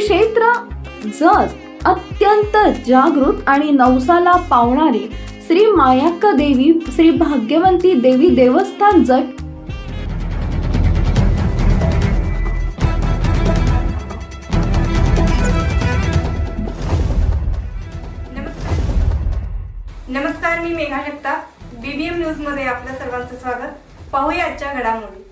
क्षेत्र जत अत्यंत जागृत आणि नवसाला पावणारी श्री मायाक्का देवी श्री भाग्यवंती देवी देवस्थान जत नमस्कार, मी मेघा जगताप. बीबीएम न्यूज मध्ये आपल्या सर्वांचं स्वागत. पाहूया आजच्या घडामोडी.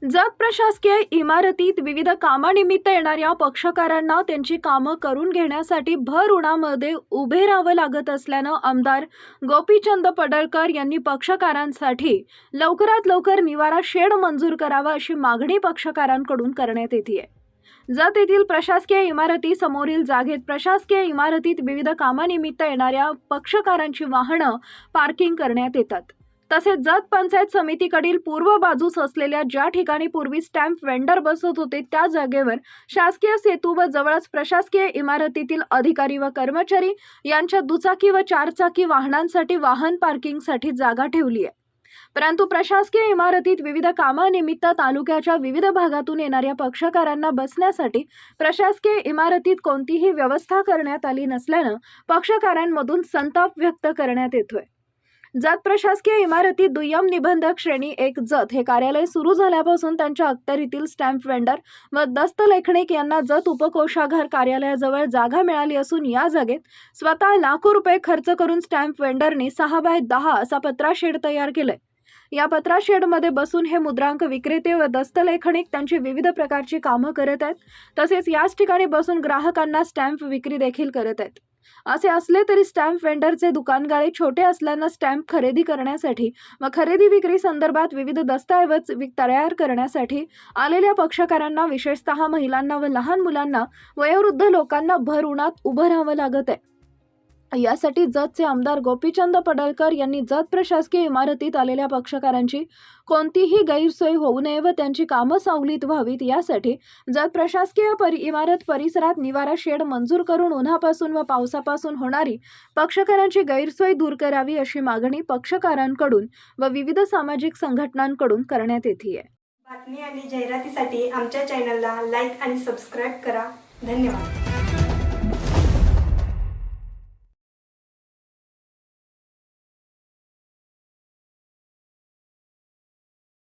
जत प्रशासकीय इमारतीत विविध कामानिमित्त येणाऱ्या पक्षकारांना त्यांची कामं करून घेण्यासाठी भर उन्हामध्ये उभे राहावं लागत असल्यानं आमदार गोपीचंद पडळकर यांनी पक्षकारांसाठी लवकरात लवकर निवारा शेड मंजूर करावा अशी मागणी पक्षकारांकडून करण्यात येते. जत येथील प्रशासकीय इमारती समोरील जागेत प्रशासकीय इमारतीत विविध कामानिमित्त येणाऱ्या पक्षकारांची वाहनं पार्किंग करण्यात येतात. तसेच जत पंचायत समितीकडील पूर्व बाजूस असलेल्या ज्या ठिकाणी पूर्वी स्टॅम्प वेंडर बसत होते त्या जागेवर शासकीय सेतू व जवळच प्रशासकीय इमारतीतील अधिकारी व कर्मचारी यांच्या दुचाकी व चारचाकी वाहनांसाठी वाहन पार्किंगसाठी जागा ठेवली आहे. परंतु प्रशासकीय इमारतीत विविध कामानिमित्त तालुक्याच्या विविध भागातून येणाऱ्या पक्षकारांना बसण्यासाठी प्रशासकीय इमारतीत कोणतीही व्यवस्था करण्यात आली नसल्यानं पक्षकारांमधून संताप व्यक्त करण्यात येतोय. जत प्रशासकीय इमारतीत दुय्यम निबंधक श्रेणी 1 जत हे कार्यालय सुरू झाल्यापासून त्यांच्या अखत्यारीतील स्टॅम्प वेंडर व दस्तलेखनिक यांना जत उपकोषागार कार्यालयाजवळ जागा मिळाली असून या जागेत स्वतः लाखो रुपये खर्च करून स्टॅम्प वेंडरने 6x10 असा पत्राशेड तयार केलाय. या पत्राशेडमध्ये बसून हे मुद्रांक विक्रेते व दस्तलेखनिक त्यांची विविध प्रकारची कामं करत आहेत. तसेच याच ठिकाणी बसून ग्राहकांना स्टॅम्प विक्री देखील करत आहेत. असे असले तरी स्टॅम्प वेंडरचे दुकानगाळे छोटे असल्यानं स्टॅम्प खरेदी करण्यासाठी व खरेदी विक्री संदर्भात विविध दस्तऐवज तयार करण्यासाठी आलेल्या पक्षकारांना विशेषतः महिलांना व लहान मुलांना वयोवृद्ध लोकांना भर उन्हात उभं राहावं लागत आहे. यासाठी जतचे आमदार गोपीचंद पडळकर यांनी जत प्रशासकीय इमारतीत आलेल्या पक्षकारांची कोणतीही गैरसोय होऊ नये व त्यांची कामं सावलीत व्हावीत यासाठी जत प्रशासकीय इमारत परिसरात निवारा शेड मंजूर करून उन्हापासून व पावसापासून होणारी पक्षकारांची गैरसोय दूर करावी अशी मागणी पक्षकारांकडून व विविध सामाजिक संघटनांकडून करण्यात येते. बातमी आणि जाहिरातीसाठी आमच्या चॅनलला लाईक आणि सबस्क्राईब करा. धन्यवाद.